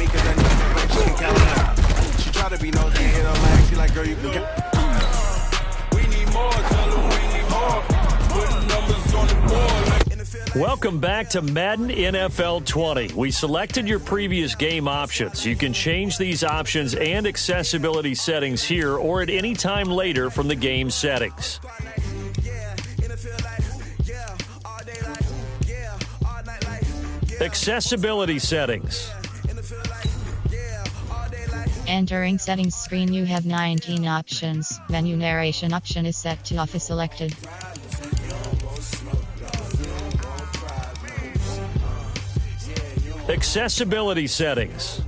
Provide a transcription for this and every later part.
me cause I need to break, she can count it out. She try to be nosy and hit her leg, she like, girl, you can get. We need more, tell her we need more. Putting numbers on the board. Welcome back to Madden NFL 20. We selected your previous game options. You can change these options and accessibility settings here or at any time later from the game settings. Accessibility settings. Entering settings screen, you have 19 options. Menu narration option is set to off if selected. Accessibility settings.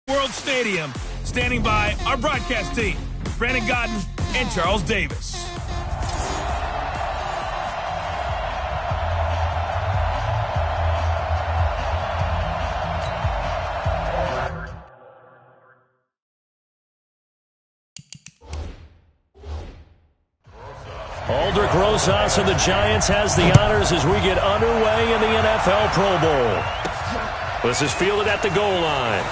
World Stadium, standing by our broadcast team, Brandon Godden and Charles Davis. Aldrich Rosas of the Giants has the honors as we get underway in the NFL Pro Bowl. This is fielded at the goal line.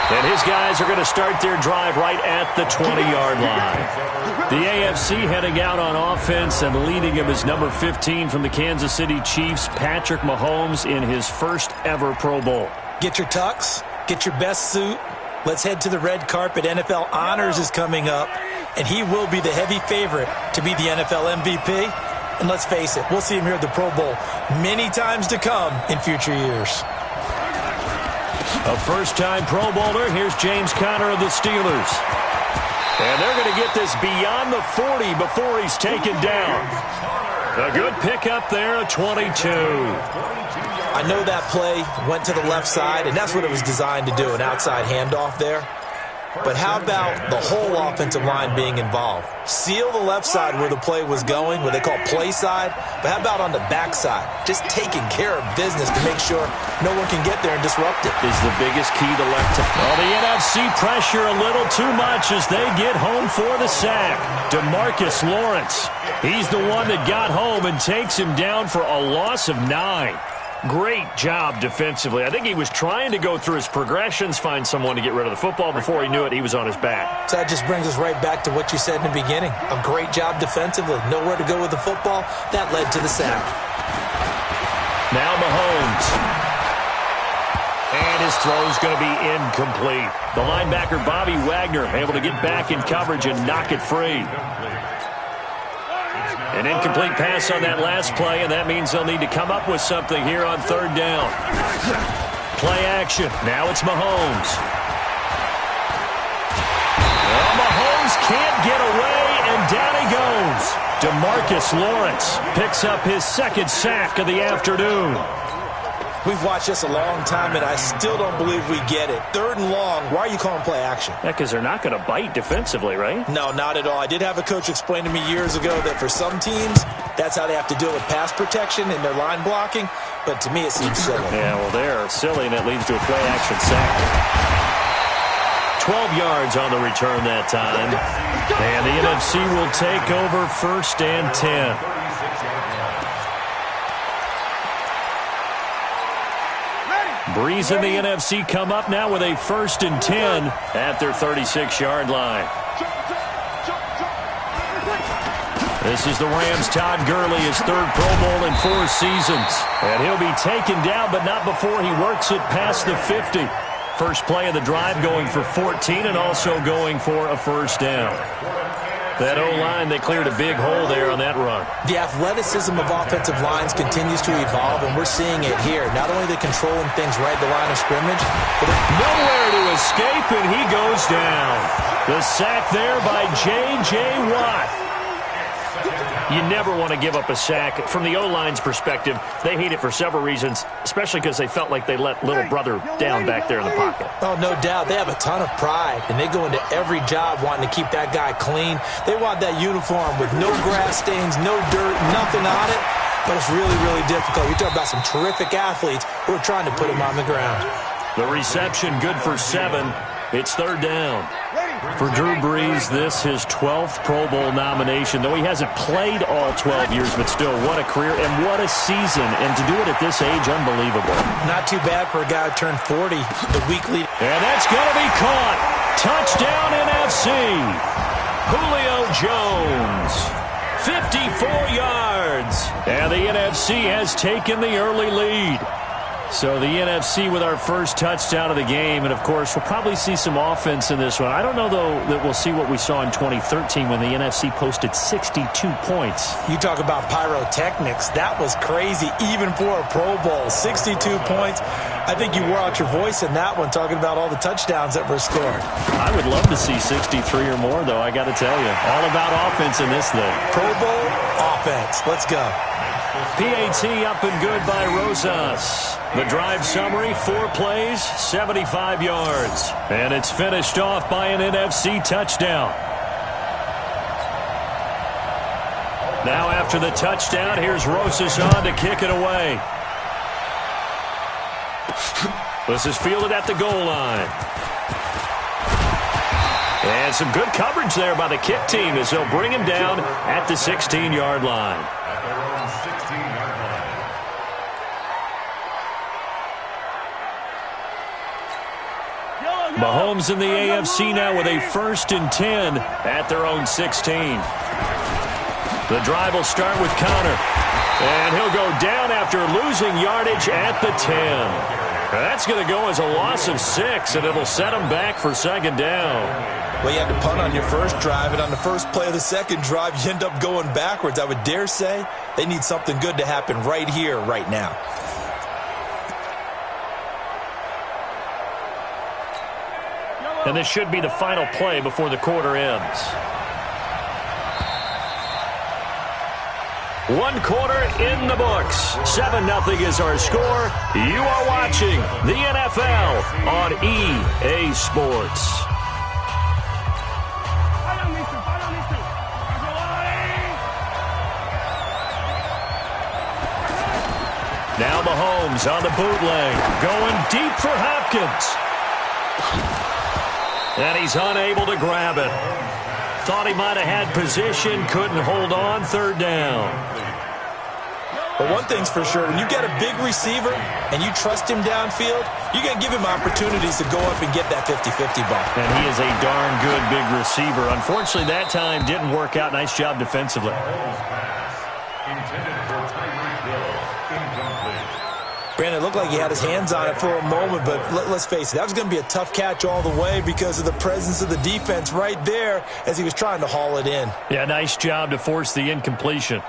And his guys are going to start their drive right at the 20-yard line. The AFC heading out on offense, and leading him is number 15 from the Kansas City Chiefs, Patrick Mahomes, in his first ever Pro Bowl. Get your tux, get your best suit. Let's head to the red carpet. NFL Honors is coming up, and he will be the heavy favorite to be the NFL MVP. And let's face it, we'll see him here at the Pro Bowl many times to come in future years. A first-time Pro Bowler. Here's James Conner of the Steelers. And they're going to get this beyond the 40 before he's taken down. A good pickup there, a 22. I know that play went to the left side, and that's what it was designed to do, an outside handoff there. But how about the whole offensive line being involved? Seal the left side where the play was going, what they call play side. But how about on the back side? Just taking care of business to make sure no one can get there and disrupt it. Is the biggest key to left. Well, the NFC pressure a little too much as they get home for the sack. DeMarcus Lawrence. He's the one that got home and takes him down for a loss of 9. Great job defensively. I think he was trying to go through his progressions, find someone to get rid of the football. Before he knew it, he was on his back. So that just brings us right back to what you said in the beginning. A great job defensively. Nowhere to go with the football. That led to the sack. Now Mahomes. And his throw is going to be incomplete. The linebacker, Bobby Wagner, able to get back in coverage and knock it free. An incomplete pass on that last play, and that means they'll need to come up with something here on third down. Play action. Now it's Mahomes. Well, Mahomes can't get away, and down he goes. DeMarcus Lawrence picks up his second sack of the afternoon. We've watched this a long time, and I still don't believe we get it. 3rd and long, why are you calling play action? Yeah, because they're not going to bite defensively, right? No, not at all. I did have a coach explain to me years ago that for some teams, that's how they have to deal with pass protection and their line blocking, but to me it seems silly. Yeah, well, they're silly, and it leads to a play action sack. 12 yards on the return that time. And the NFC will take over 1st and 10. Breeze and the NFC come up now with a 1st and 10 at their 36-yard line. This is the Rams' Todd Gurley, his 3rd Pro Bowl in 4 seasons. And he'll be taken down, but not before he works it past the 50. First play of the drive going for 14 and also going for a 1st down. That O-line, they cleared a big hole there on that run. The athleticism of offensive lines continues to evolve, and we're seeing it here. Not only the controlling things right at the line of scrimmage, but nowhere to escape, and he goes down. The sack there by J.J. Watt. You never want to give up a sack. From the O-line's perspective, they hate it for several reasons, especially because they felt like they let little brother down back there in the pocket. Oh, no doubt. They have a ton of pride, and they go into every job wanting to keep that guy clean. They want that uniform with no grass stains, no dirt, nothing on it, but it's really, really difficult. You're talking about some terrific athletes who are trying to put him on the ground. The reception good for 7. It's 3rd down. For Drew Brees, this his 12th Pro Bowl nomination, though he hasn't played all 12 years, but still, what a career and what a season. And to do it at this age, unbelievable. Not too bad for a guy who turned 40 the week leading. And that's going to be caught. Touchdown NFC. Julio Jones. 54 yards. And the NFC has taken the early lead. So the NFC with our first touchdown of the game, and of course we'll probably see some offense in this one. I don't know, though, that we'll see what we saw in 2013 when the NFC posted 62 points. You talk about pyrotechnics. That was crazy, even for a Pro Bowl. 62 points. I think you wore out your voice in that one, talking about all the touchdowns that were scored. I would love to see 63 or more, though, I got to tell you. All about offense in this thing. Pro Bowl offense. Let's go. PAT up and good by Rosas. The drive summary, 4 plays, 75 yards. And it's finished off by an NFC touchdown. Now after the touchdown, here's Rosas on to kick it away. This is fielded at the goal line. And some good coverage there by the kick team as they'll bring him down at the 16-yard line. Mahomes in the AFC now with a 1st and 10 at their own 16. The drive will start with Connor. And he'll go down after losing yardage at the 10. That's going to go as a loss of 6, and it'll set him back for 2nd down. Well, you had to punt on your first drive, and on the first play of the second drive, you end up going backwards. I would dare say they need something good to happen right here, right now. And this should be the final play before the quarter ends. 1 quarter in the books. 7-0 is our score. You are watching the NFL on EA Sports. Now Mahomes on the bootleg, going deep for Hopkins. And he's unable to grab it. Thought he might have had position, couldn't hold on, 3rd down. But one thing's for sure, when you get a big receiver and you trust him downfield, you're going to give him opportunities to go up and get that 50-50 ball. And he is a darn good big receiver. Unfortunately, that time didn't work out. Nice job defensively. Brandon, it looked like he had his hands on it for a moment, but let's face it, that was going to be a tough catch all the way because of the presence of the defense right there as he was trying to haul it in. Yeah, nice job to force the incompletion.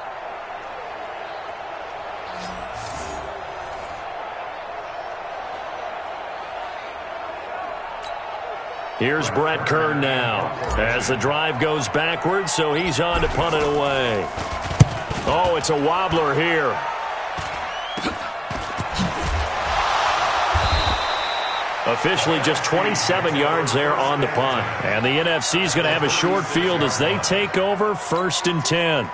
Here's Brett Kern now as the drive goes backwards, so he's on to punt it away. Oh, it's a wobbler here. Officially just 27 yards there on the punt. And the NFC is going to have a short field as they take over 1st and 10.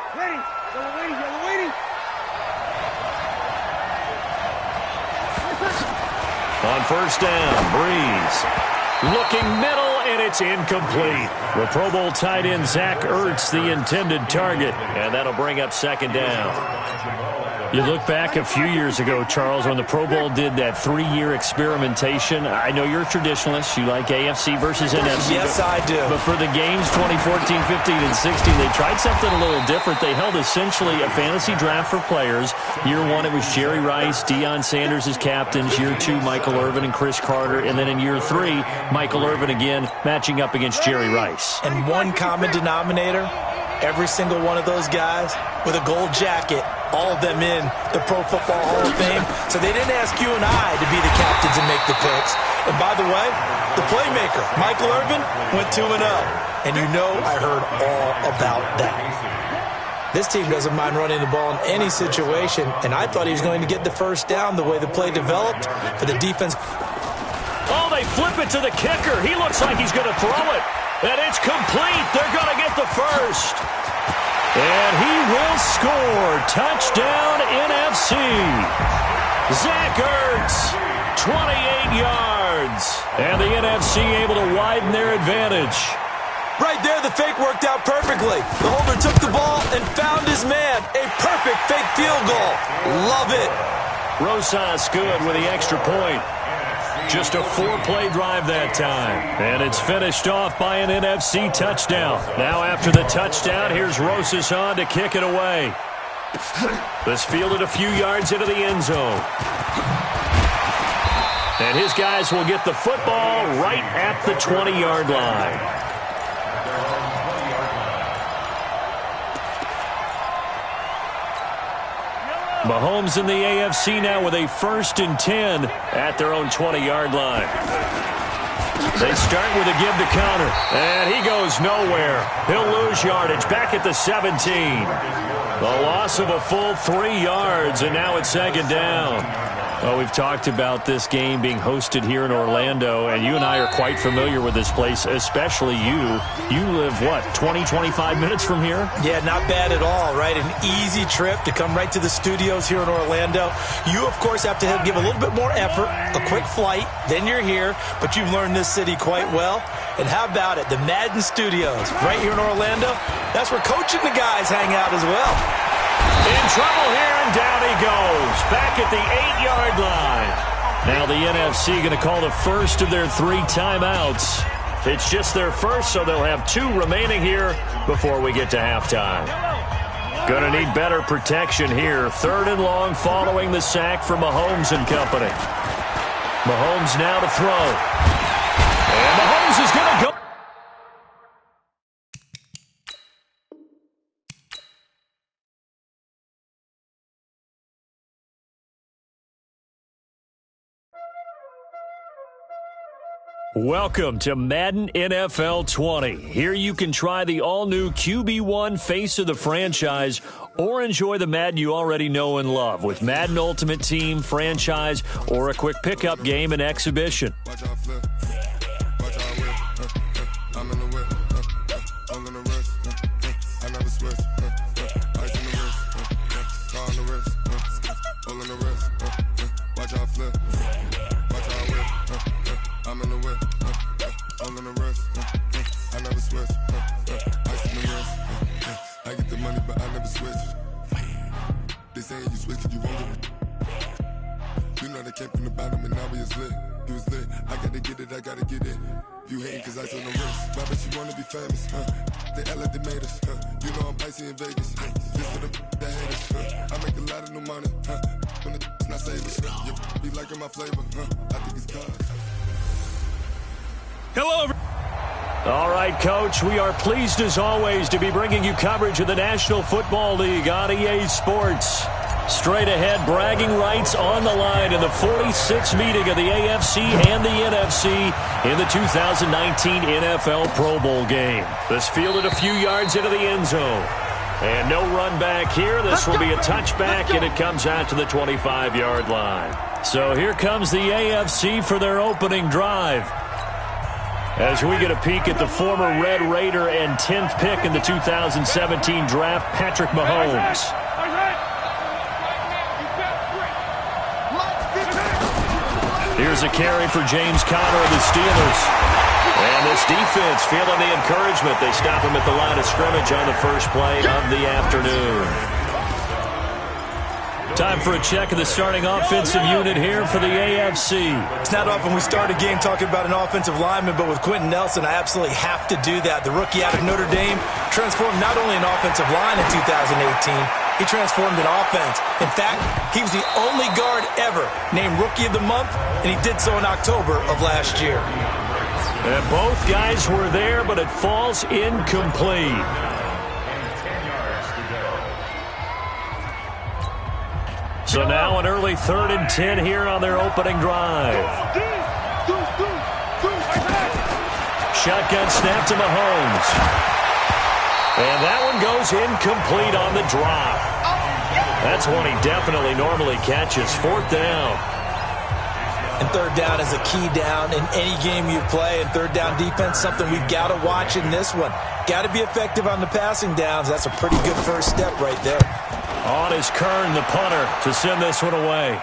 On 1st down, Breeze looking middle, and it's incomplete. The Pro Bowl tight end Zach Ertz, the intended target, and that'll bring up 2nd down. You look back a few years ago, Charles, when the Pro Bowl did that 3-year experimentation. I know you're a traditionalist. You like AFC versus NFC. Yes, I do. But for the games 2014, 15, and 16, they tried something a little different. They held essentially a fantasy draft for players. Year 1, it was Jerry Rice, Deion Sanders as captains. Year 2, Michael Irvin and Chris Carter. And then in year 3, Michael Irvin again matching up against Jerry Rice. And one common denominator, every single one of those guys with a gold jacket, all of them in the Pro Football Hall of Fame. So they didn't ask you and I to be the captains and make the picks. And by the way, the playmaker, Michael Irvin, went 2-0. And you know I heard all about that. This team doesn't mind running the ball in any situation, and I thought he was going to get the 1st down the way the play developed for the defense. Oh, they flip it to the kicker. He looks like he's going to throw it. And it's complete. They're going to get the 1st. And he will score. Touchdown, NFC. Zach Ertz, 28 yards. And the NFC able to widen their advantage. Right there, the fake worked out perfectly. The holder took the ball and found his man. A perfect fake field goal. Love it. Rosas good with the extra point. Just a 4-play drive that time. And it's finished off by an NFC touchdown. Now after the touchdown, here's Rosas on to kick it away. This fielded a few yards into the end zone. And his guys will get the football right at the 20-yard line. Mahomes in the AFC now with a 1st and 10 at their own 20-yard line. They start with a give to counter, and he goes nowhere. He'll lose yardage back at the 17. The loss of a full 3 yards, and now it's 2nd down. Well, we've talked about this game being hosted here in Orlando, and you and I are quite familiar with this place, especially you. You live, what, 20, 25 minutes from here? Yeah, not bad at all, right? An easy trip to come right to the studios here in Orlando. You, of course, have to give a little bit more effort, a quick flight, then you're here, but you've learned this city quite well. And how about it, the Madden Studios right here in Orlando? That's where Coach and the guys hang out as well. In trouble here, and down he goes. Back at the 8-yard line. Now the NFC going to call the first of their 3 timeouts. It's just their first, so they'll have 2 remaining here before we get to halftime. Going to need better protection here. 3rd and long following the sack from Mahomes and company. Mahomes now to throw. And Mahomes is going to go. Welcome to Madden NFL 20. Here you can try the all-new QB1 face of the franchise or enjoy the Madden you already know and love with Madden Ultimate Team, franchise, or a quick pickup game and exhibition. All right, Coach, we are pleased as always to be bringing you coverage of the National Football League on EA Sports. Straight ahead, bragging rights on the line in the 46th meeting of the AFC and the NFC in the 2019 NFL Pro Bowl game. This fielded a few yards into the end zone. And no run back here. This will be a touchback, and it comes out to the 25-yard line. So here comes the AFC for their opening drive. As we get a peek at the former Red Raider and 10th pick in the 2017 draft, Patrick Mahomes. Here's a carry for James Conner of the Steelers. And this defense feeling the encouragement. They stop him at the line of scrimmage on the first play of the afternoon. Time for a check of the starting offensive unit here for the AFC. It's not often we start a game talking about an offensive lineman, but with Quentin Nelson, I absolutely have to do that. The rookie out of Notre Dame transformed not only an offensive line in 2018, he transformed an offense. In fact, he was the only guard ever named Rookie of the Month, and he did so in October of last year. And both guys were there, but it falls incomplete. So now an early 3rd and 10 here on their opening drive. Shotgun snap to Mahomes. And that one goes incomplete on the drop. That's one he definitely normally catches. 4th down. And 3rd down is a key down in any game you play. And 3rd down defense, something we've got to watch in this one. Got to be effective on the passing downs. That's a pretty good first step right there. On is Kern, the punter, to send this one away.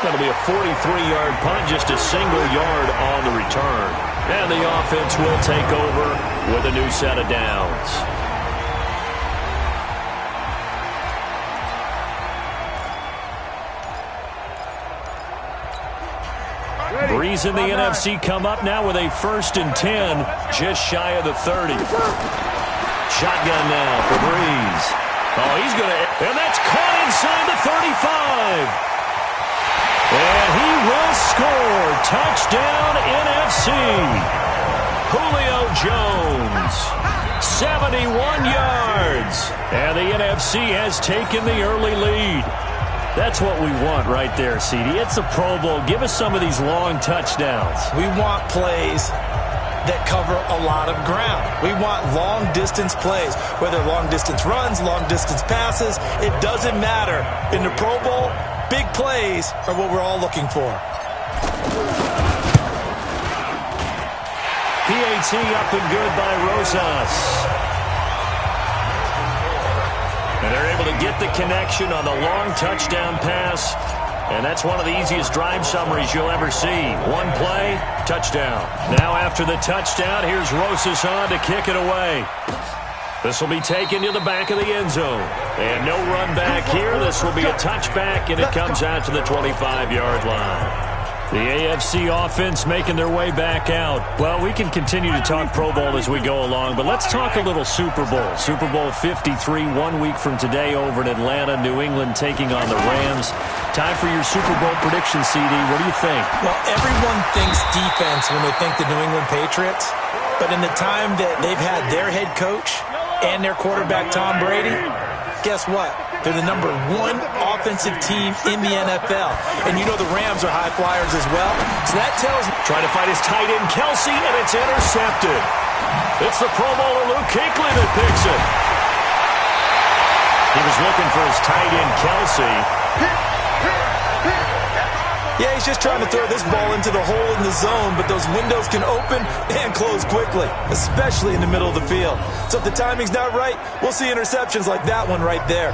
That'll be a 43-yard punt, just a single yard on the return. And the offense will take over with a new set of downs. Breeze in the NFC come up now with a 1st and 10, just shy of the 30. Shotgun now for Breeze. Oh, he's going to, and that's caught inside the 35. And he will score. Touchdown NFC. Julio Jones. 71 yards. And the NFC has taken the early lead. That's what we want right there, CD. It's a Pro Bowl. Give us some of these long touchdowns. We want plays that cover a lot of ground. We want long-distance plays, whether long-distance runs, long-distance passes. It doesn't matter. In the Pro Bowl, big plays are what we're all looking for. PAT up and good by Rosas. And they're able to get the connection on the long touchdown pass. And that's one of the easiest drive summaries you'll ever see. One play, touchdown. Now after the touchdown, here's Rosas on to kick it away. This will be taken to the back of the end zone. And no run back here. This will be a touchback, and it comes out to the 25-yard line. The AFC offense making their way back out. Well, we can continue to talk Pro Bowl as we go along, but let's talk a little Super Bowl. Super Bowl 53, 1 week from today over in Atlanta, New England taking on the Rams. Time for your Super Bowl prediction, CD. What do you think? Well, everyone thinks defense when they think the New England Patriots, but in the time that they've had their head coach and their quarterback, Tom Brady, guess what? They're the #1 offensive team in the NFL. And you know the Rams are high flyers as well. So that tells me. Trying to fight his tight end, Kelsey, and it's intercepted. It's the Pro Bowler, Luke Kuechly, that picks it. He was looking for his tight end, Kelsey. Yeah, he's just trying to throw this ball into the hole in the zone, but those windows can open and close quickly, especially in the middle of the field. So if the timing's not right, we'll see interceptions like that one right there.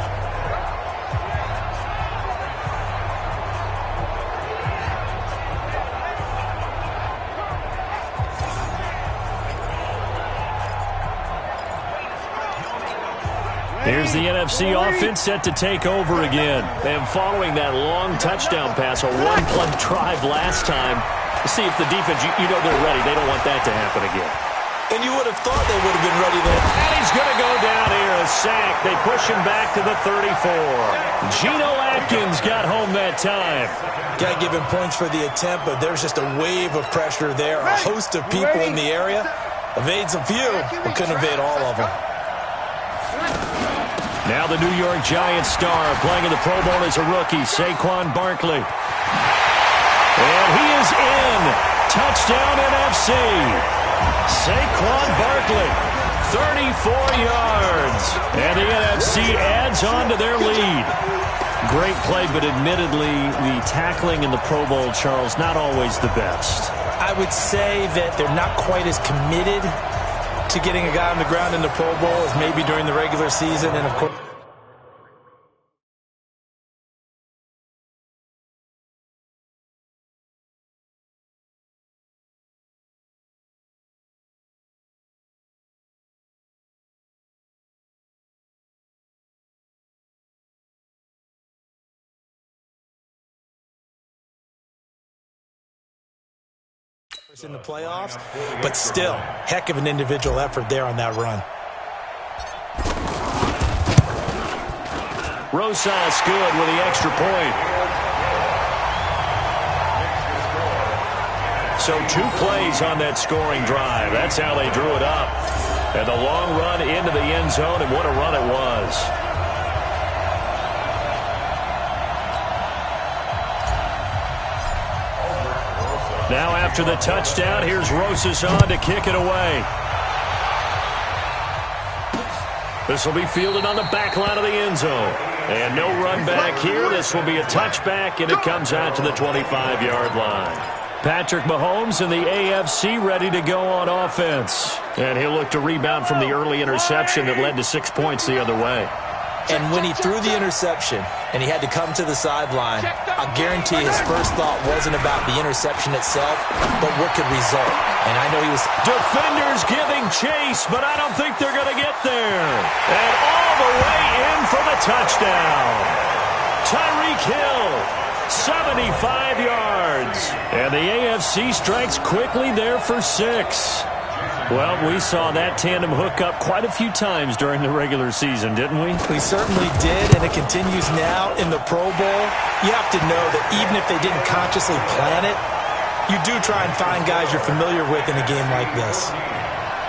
Here's the NFC offense set to take over again. And following that long touchdown pass, a one-play drive last time, to see if the defense, you know they're ready. They don't want that to happen again. And you would have thought they would have been ready there. And he's going to go down here, a sack. They push him back to the 34. Geno Atkins got home that time. Got to give him points for the attempt, but there's just a wave of pressure there. A host of people in the area. Evades a few, but couldn't evade all of them. Now the New York Giants star playing in the Pro Bowl as a rookie, Saquon Barkley. And he is in. Touchdown NFC. Saquon Barkley, 34 yards. And the NFC adds on to their lead. Great play, but admittedly, the tackling in the Pro Bowl, Charles, not always the best. I would say that they're not quite as committed to getting a guy on the ground in the Pro Bowl as maybe during the regular season. And, of course, in the playoffs, but still, heck of an individual effort there on that run. Rosas good with the extra point. So 2 plays on that scoring drive. That's how they drew it up. And the long run into the end zone, and what a run it was. Now after the touchdown, here's Rosas on to kick it away. This will be fielded on the back line of the end zone. And no run back here. This will be a touchback, and it comes out to the 25-yard line. Patrick Mahomes in the AFC ready to go on offense. And he'll look to rebound from the early interception that led to 6 points the other way. And when he threw the interception and he had to come to the sideline, I guarantee his first thought wasn't about the interception itself, but what could result. And I know he was... Defenders giving chase, but I don't think they're going to get there. And all the way in for the touchdown. Tyreek Hill, 75 yards. And the AFC strikes quickly there for 6. Well, we saw that tandem hook up quite a few times during the regular season, didn't we? We certainly did, and it continues now in the Pro Bowl. You have to know that even if they didn't consciously plan it, you do try and find guys you're familiar with in a game like this.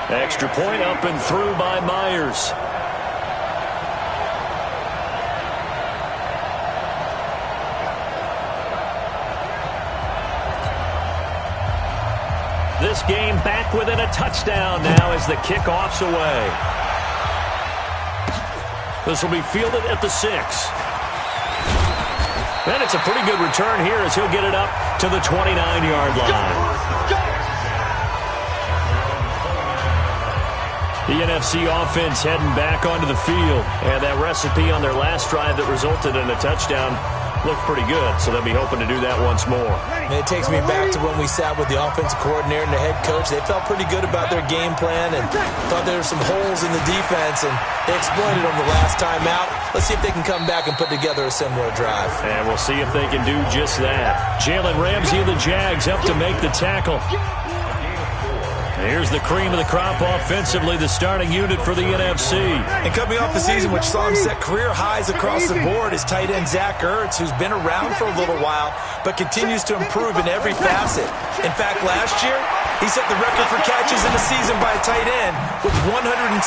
Extra point up and through by Myers. This game back within a touchdown now as the kickoff's away. This will be fielded at the 6. And it's a pretty good return here as he'll get it up to the 29-yard line. The NFC offense heading back onto the field. And that recipe on their last drive that resulted in a touchdown looked pretty good, so they'll be hoping to do that once more. And it takes me back to when we sat with the offensive coordinator and the head coach. They felt pretty good about their game plan and thought there were some holes in the defense, and they exploited them the last time out. Let's see if they can come back and put together a similar drive. And we'll see if they can do just that. Jalen Ramsey of the Jags up to make the tackle. Here's the cream of the crop offensively, the starting unit for the NFC. And coming off the season, which saw him set career highs across the board, is tight end Zach Ertz, who's been around for a little while, but continues to improve in every facet. In fact, last year, he set the record for catches in the season by a tight end with 116,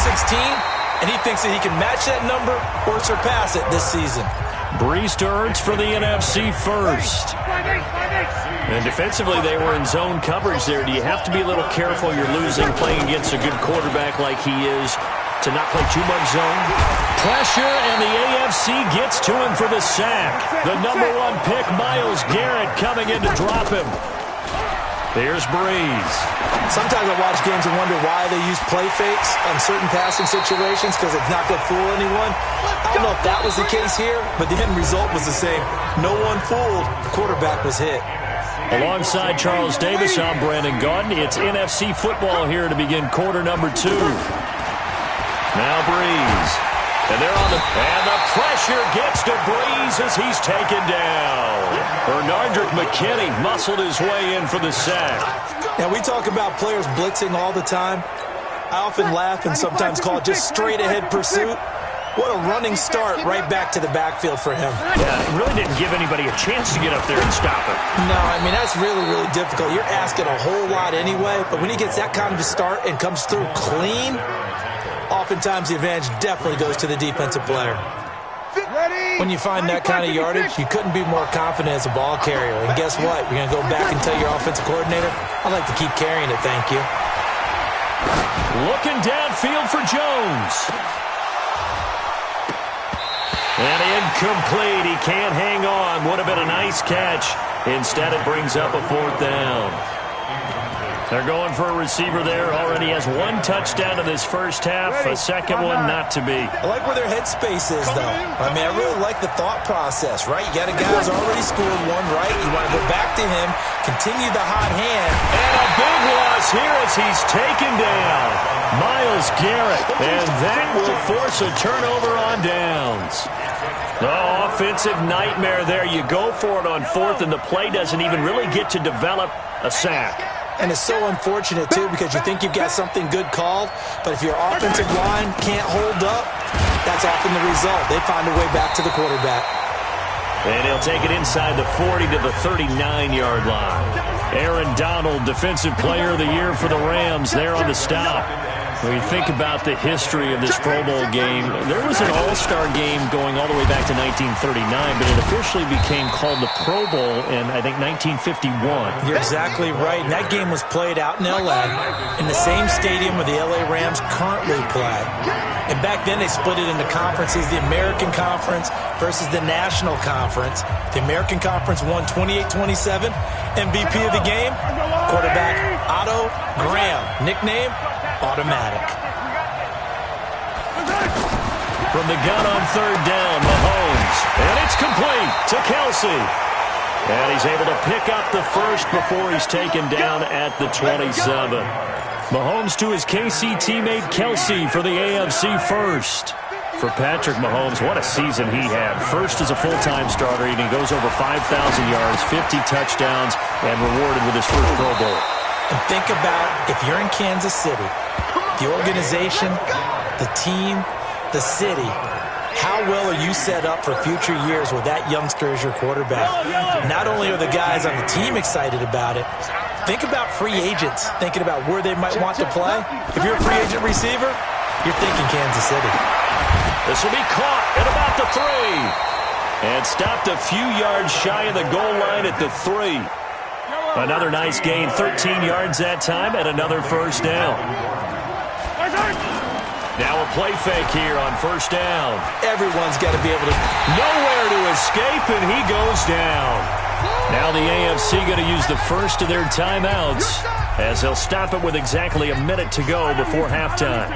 and he thinks that he can match that number or surpass it this season. Brees to Ertz for the NFC first. And defensively, they were in zone coverage there. Do you have to be a little careful? You're losing playing against a good quarterback like he is to not play too much zone. Pressure, and the AFC gets to him for the sack. The number 1 pick, Myles Garrett, coming in to drop him. Here's Brees. Sometimes I watch games and wonder why they use play fakes on certain passing situations, because it's not going to fool anyone. I don't know if that was the case here, but the end result was the same. No one fooled. The quarterback was hit. Alongside Charles Davis, I'm Brandon Gaudin. It's NFC football here to begin quarter number 2. Now Brees. And they're on and the pressure gets to Brees as he's taken down. Bernardrick McKinney muscled his way in for the sack. Now, we talk about players blitzing all the time. I often laugh and sometimes call it just straight-ahead pursuit. What a running start right back to the backfield for him. Yeah, it really didn't give anybody a chance to get up there and stop it. No, I mean, that's really, really difficult. You're asking a whole lot anyway, but when he gets that kind of a start and comes through clean, oftentimes the advantage definitely goes to the defensive player. When you find that kind of yardage, you couldn't be more confident as a ball carrier. And guess what? You're going to go back and tell your offensive coordinator, I'd like to keep carrying it, thank you. Looking downfield for Jones. And incomplete. He can't hang on. Would have been a nice catch. Instead, it brings up a 4th down. They're going for a receiver there. Already has 1 touchdown in this first half. A second one not to be. I like where their headspace is, though. I mean, I really like the thought process, right? You got a guy who's already scored one, right? You want to go back to him, continue the hot hand. And a big loss here as he's taken down. Myles Garrett. And that will force a turnover on downs. Oh, offensive nightmare there. You go for it on 4th, and the play doesn't even really get to develop a sack. And it's so unfortunate, too, because you think you've got something good called, but if your offensive line can't hold up, that's often the result. They find a way back to the quarterback. And he'll take it inside the 40 to the 39-yard line. Aaron Donald, Defensive Player of the Year for the Rams, there on the stop. When you think about the history of this Pro Bowl game, there was an all-star game going all the way back to 1939, but it officially became called the Pro Bowl in, I think, 1951. You're exactly right. And that game was played out in L.A. in the same stadium where the L.A. Rams currently play. And back then they split it into conferences, the American Conference versus the National Conference. The American Conference won 28-27. MVP of the game, quarterback Otto Graham. Nickname, Automatic. From the gun on 3rd down, Mahomes. And it's complete to Kelsey. And he's able to pick up the first before he's taken down at the 27. Mahomes to his KC teammate Kelsey for the AFC first. For Patrick Mahomes, what a season he had. First as a full-time starter, and he goes over 5,000 yards, 50 touchdowns, and rewarded with his first Pro Bowl. And think about if you're in Kansas City, the organization, the team, the city, how well are you set up for future years with that youngster as your quarterback? Not only are the guys on the team excited about it, think about free agents, thinking about where they might want to play. If you're a free agent receiver, you're thinking Kansas City. This will be caught at about the 3. And stopped a few yards shy of the goal line at the 3. Another nice gain, 13 yards that time, and another first down. Now a play fake here on 1st down. Everyone's got to be able to... Nowhere to escape, and he goes down. Now the AFC going to use the first of their timeouts as they'll stop it with exactly a minute to go before halftime.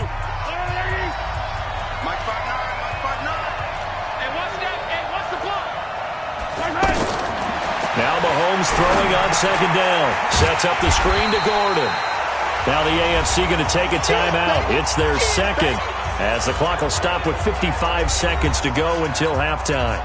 Now Mahomes throwing on 2nd down. Sets up the screen to Gordon. Now the AFC going to take a timeout. It's their second as the clock will stop with 55 seconds to go until halftime.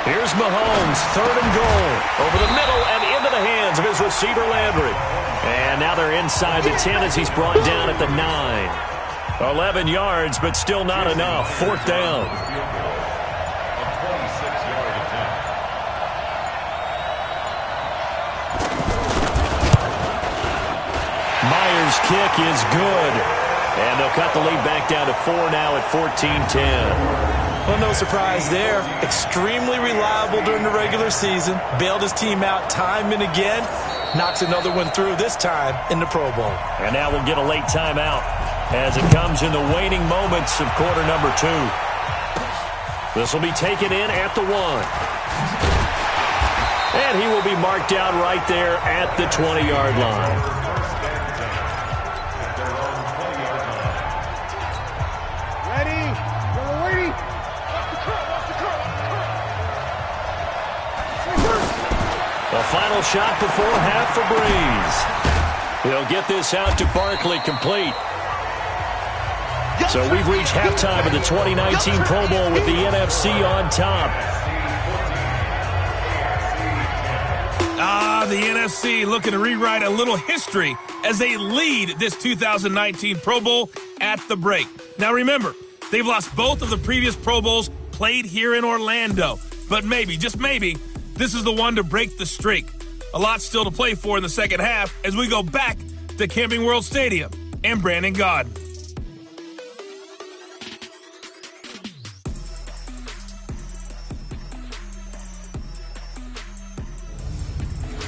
Here's Mahomes, 3rd and goal. Over the middle and into the hands of his receiver Landry. And now they're inside the 10 as he's brought down at the 9. 11 yards, but still not enough. 4th down. Myers' kick is good. And they'll cut the lead back down to 4 now at 14-10. Well, no surprise there. Extremely reliable during the regular season. Bailed his team out time and again. Knocks another one through, this time in the Pro Bowl. And now we'll get a late timeout as it comes in the waning moments of quarter number 2. This will be taken in at the 1. And he will be marked down right there at the 20-yard line. The final shot before half for Breeze. He'll get this out to Barkley, complete. So we've reached halftime of the 2019 Pro Bowl with the NFC on top. The NFC looking to rewrite a little history as they lead this 2019 Pro Bowl at the break. Now remember, they've lost both of the previous Pro Bowls played here in Orlando. But maybe, just maybe, this is the one to break the streak. A lot still to play for in the second half as we go back to Camping World Stadium and Brandon Gaudin.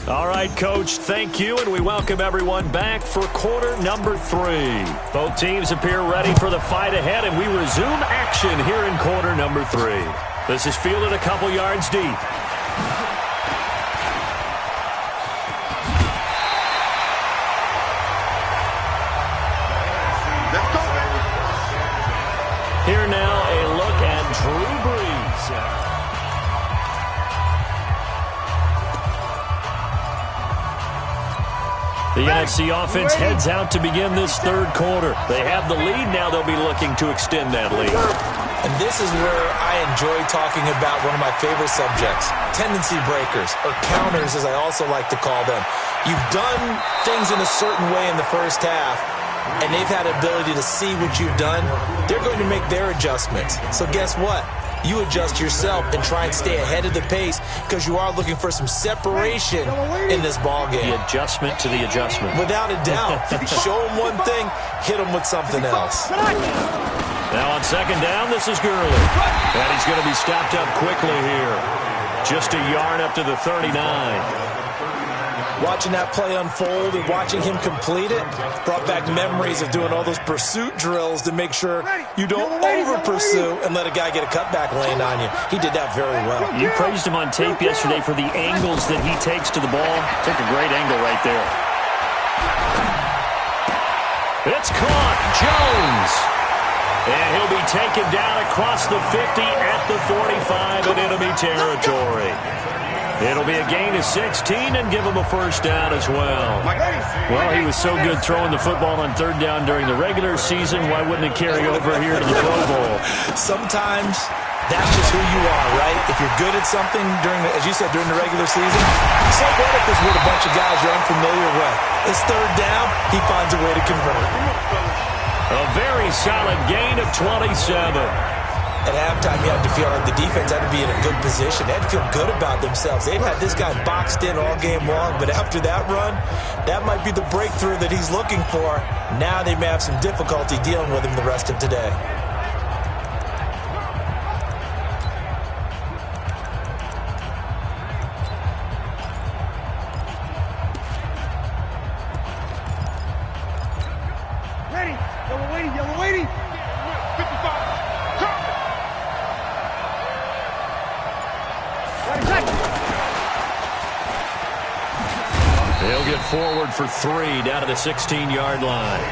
All right, Coach, thank you, and we welcome everyone back for quarter number 3. Both teams appear ready for the fight ahead, and we resume action here in quarter number 3. This is fielded a couple yards deep. Here now, a look at Drew Brees. The NFC offense heads out to begin this third quarter. They have the lead. Now they'll be looking to extend that lead. And this is where I enjoy talking about one of my favorite subjects, tendency breakers, or counters as I also like to call them. You've done things in a certain way in the first half, and they've had the ability to see what you've done. They're going to make their adjustments. So guess what? You adjust yourself and try and stay ahead of the pace because you are looking for some separation in this ball game. The adjustment to the adjustment. Without a doubt. Show them one thing, hit them with something else. Now on second down, this is Gurley. And he's going to be stopped up quickly here. Just a yard up to the 39. Watching that play unfold and watching him complete it brought back memories of doing all those pursuit drills to make sure you don't over-pursue and let a guy get a cutback land on you. He did that very well. You praised him on tape yesterday for the angles that he takes to the ball. Took a great angle right there. It's caught. Jones. And he'll be taken down across the 50 at the 45 in enemy territory. It'll be a gain of 16 and give him a first down as well. Well, he was so good throwing the football on third down during the regular season. Why wouldn't it carry over here to the Pro Bowl? Sometimes that's just who you are, right? If you're good at something during the, as you said, during the regular season, so what if it's with a bunch of guys you're unfamiliar with? It's third down, he finds a way to convert. A very solid gain of 27. At halftime, you had to feel like the defense had to be in a good position. They had to feel good about themselves. They'd had this guy boxed in all game long, but after that run, that might be the breakthrough that he's looking for. Now they may have some difficulty dealing with him the rest of today. Ready, yellow lady, yellow lady. 55. They'll get forward for 3 down to the 16-yard line.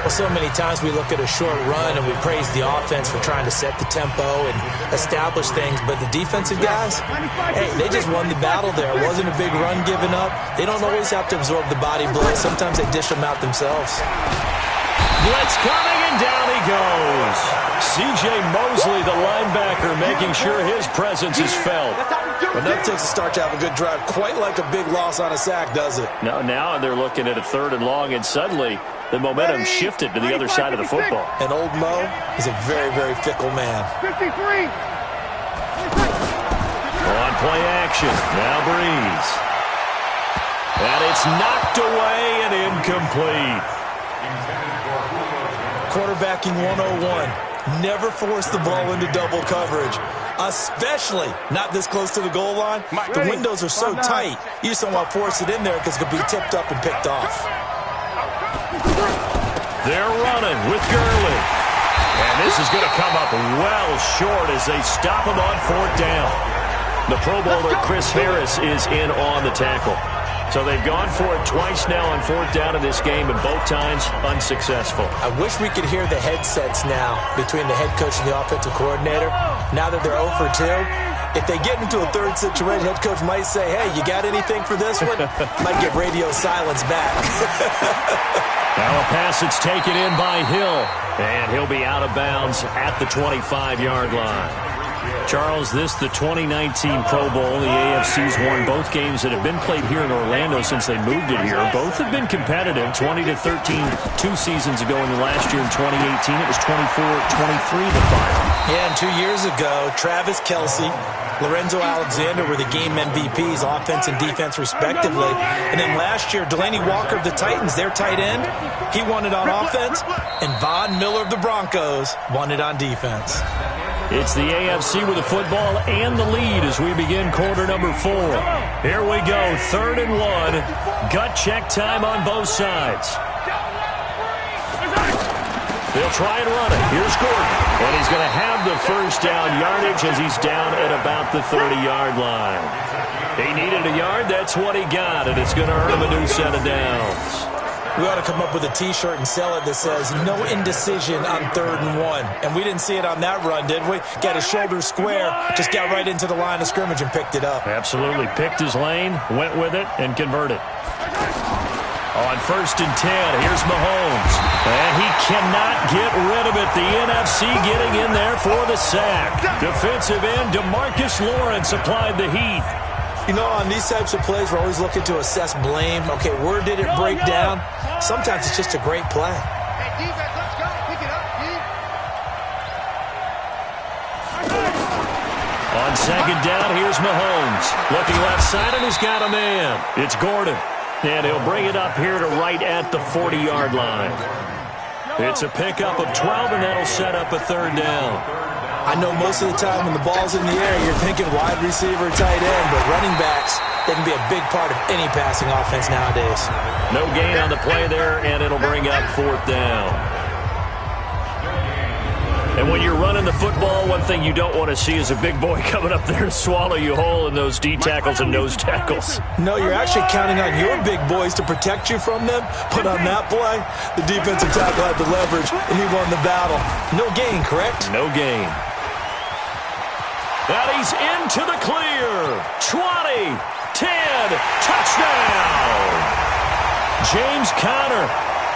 Well, so many times we look at a short run and we praise the offense for trying to set the tempo and establish things, but the defensive guys, hey, they just won the battle there. It wasn't a big run given up. They don't always have to absorb the body blow. Sometimes they dish them out themselves. Blitz coming, and down he goes. C.J. Mosley, the linebacker, making sure his presence is felt. But that takes a start to have a good drive. Quite like a big loss on a sack, does it? Now they're looking at a 3rd and long, and suddenly the momentum shifted to the other side of the football. And old Mo is a very, very fickle man. 53. On play action, now Brees. And it's knocked away and incomplete. Quarterbacking 101. Never force the ball into double coverage, especially not this close to the goal line. The windows are so tight, you just don't want to force it in there because it could be tipped up and picked off. They're running with Gurley. And this is going to come up well short as they stop him on 4th down. The Pro Bowler Chris Harris is in on the tackle. So they've gone for it twice now on 4th down in this game, and both times unsuccessful. I wish we could hear the headsets now between the head coach and the offensive coordinator. Now that they're 0 for 2, if they get into a third situation, head coach might say, hey, you got anything for this one? Might get radio silence back. Now a pass that's taken in by Hill, and he'll be out of bounds at the 25-yard line. Charles, this the 2019 Pro Bowl. The AFC's won both games that have been played here in Orlando since they moved it here. Both have been competitive, 20-13 2 seasons ago, and last year in 2018 it was 24-23 the final. Yeah, and 2 years ago, Travis Kelce, Lorenzo Alexander were the game MVPs, offense and defense respectively. And then last year, Delaney Walker of the Titans, their tight end, he won it on offense, and Von Miller of the Broncos won it on defense. It's the AFC with the football and the lead as we begin quarter number 4. Here we go, 3rd and 1. Gut check time on both sides. They'll try and run it. Here's Gordon. And he's going to have the first down yardage as he's down at about the 30-yard line. He needed a yard. That's what he got, and it's going to earn him a new set of downs. We ought to come up with a T-shirt and sell it that says, no indecision on 3rd and 1. And we didn't see it on that run, did we? Got his shoulders square, just got right into the line of scrimmage and picked it up. Absolutely. Picked his lane, went with it, and converted. On 1st and 10, here's Mahomes. And he cannot get rid of it. The NFC getting in there for the sack. Defensive end DeMarcus Lawrence applied the heat. You know, on these types of plays, we're always looking to assess blame. Okay, where did it break down? Sometimes it's just a great play. Hey, defense, let's go. Pick it up, On 2nd down, here's Mahomes. Looking left side, and he's got a man. It's Gordon. And he'll bring it up here to right at the 40-yard line. It's a pickup of 12, and that'll set up a 3rd down. I know most of the time when the ball's in the air, you're thinking wide receiver, tight end, but running backs, they can be a big part of any passing offense nowadays. No gain on the play there, and it'll bring up 4th down. And when you're running the football, one thing you don't want to see is a big boy coming up there to swallow you whole in those D tackles and nose tackles. No, you're actually counting on your big boys to protect you from them. But on that play, the defensive tackle had the leverage, and he won the battle. No gain, correct? No gain. And he's into the clear. 20, 10, touchdown. James Conner,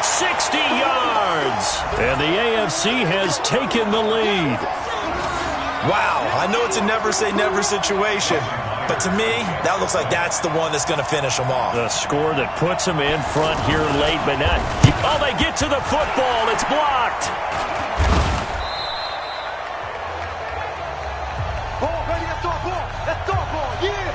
60 yards. And the AFC has taken the lead. Wow, I know it's a never-say-never situation, but to me, that looks like that's the one that's going to finish them off. The score that puts them in front here late, but not. Oh, they get to the football. It's blocked. Ball, ready, let's go, ball. Let's go, ball, yeah.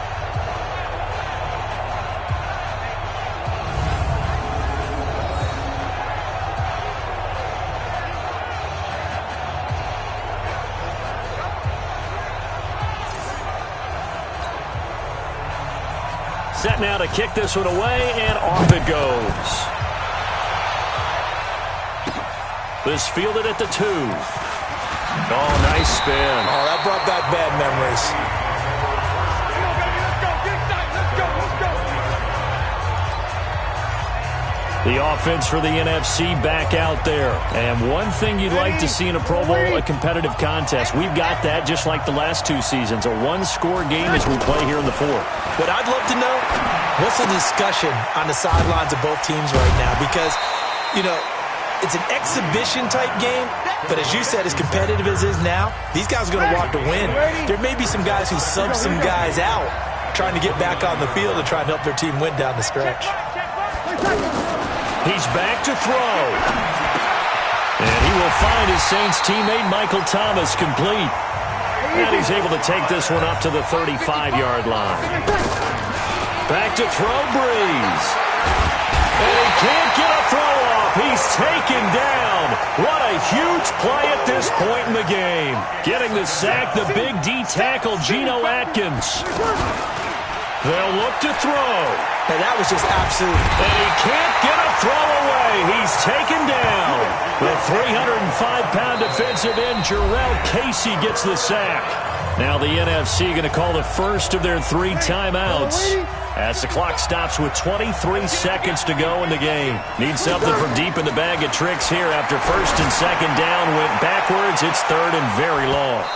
Set now to kick this one away, and off it goes. This fielded at the 2. Oh, nice spin. Oh, that brought back bad memories. The offense for the NFC back out there. And one thing you'd like to see in a Pro Bowl, a competitive contest. We've got that just like the last 2 seasons. A one-score game as we play here in the 4th. What I'd love to know, what's the discussion on the sidelines of both teams right now? Because, you know, it's an exhibition-type game, but as you said, as competitive as it is now, these guys are going to want to win. There may be some guys who sub some guys out trying to get back on the field and try and help their team win down the stretch. He's back to throw. And he will find his Saints teammate Michael Thomas complete. And he's able to take this one up to the 35-yard line. Back to throw, Breeze. And he can't get a throw off. He's taken down. What a huge play at this point in the game. Getting the sack, the big D tackle, Geno Atkins. They'll look to throw. And that was just absolute. And he can't get a throw away. He's taken down. The 305-pound defensive end, Jarrell Casey, gets the sack. Now the NFC going to call the first of their 3 timeouts as the clock stops with 23 seconds to go in the game. Need something from deep in the bag of tricks here after 1st and 2nd down went backwards. It's 3rd and very long.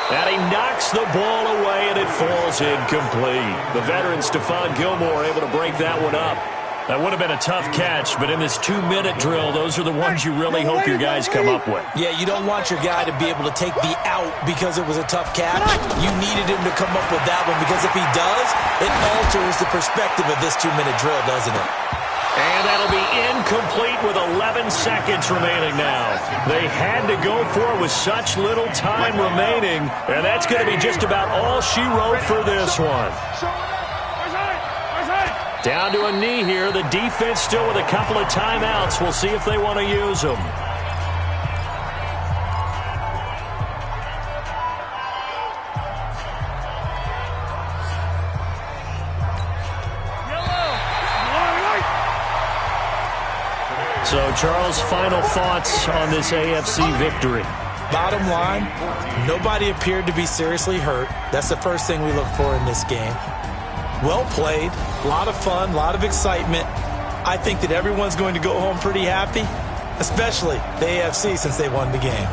And he knocks the ball away, and it falls incomplete. The veteran Stephon Gilmore able to break that one up. That would have been a tough catch, but in this 2-minute drill, those are the ones you really hope your guys come up with. Yeah, you don't want your guy to be able to take the out because it was a tough catch. You needed him to come up with that one because if he does, it alters the perspective of this 2-minute drill, doesn't it? And that'll be incomplete with 11 seconds remaining now. They had to go for it with such little time remaining, and that's going to be just about all she wrote for this one. Down to a knee here. The defense still with a couple of timeouts. We'll see if they want to use them. Charles, final thoughts on this AFC victory? Bottom line, nobody appeared to be seriously hurt. That's the first thing we look for in this game. Well played, a lot of fun, a lot of excitement. I think that everyone's going to go home pretty happy, especially the AFC since they won the game.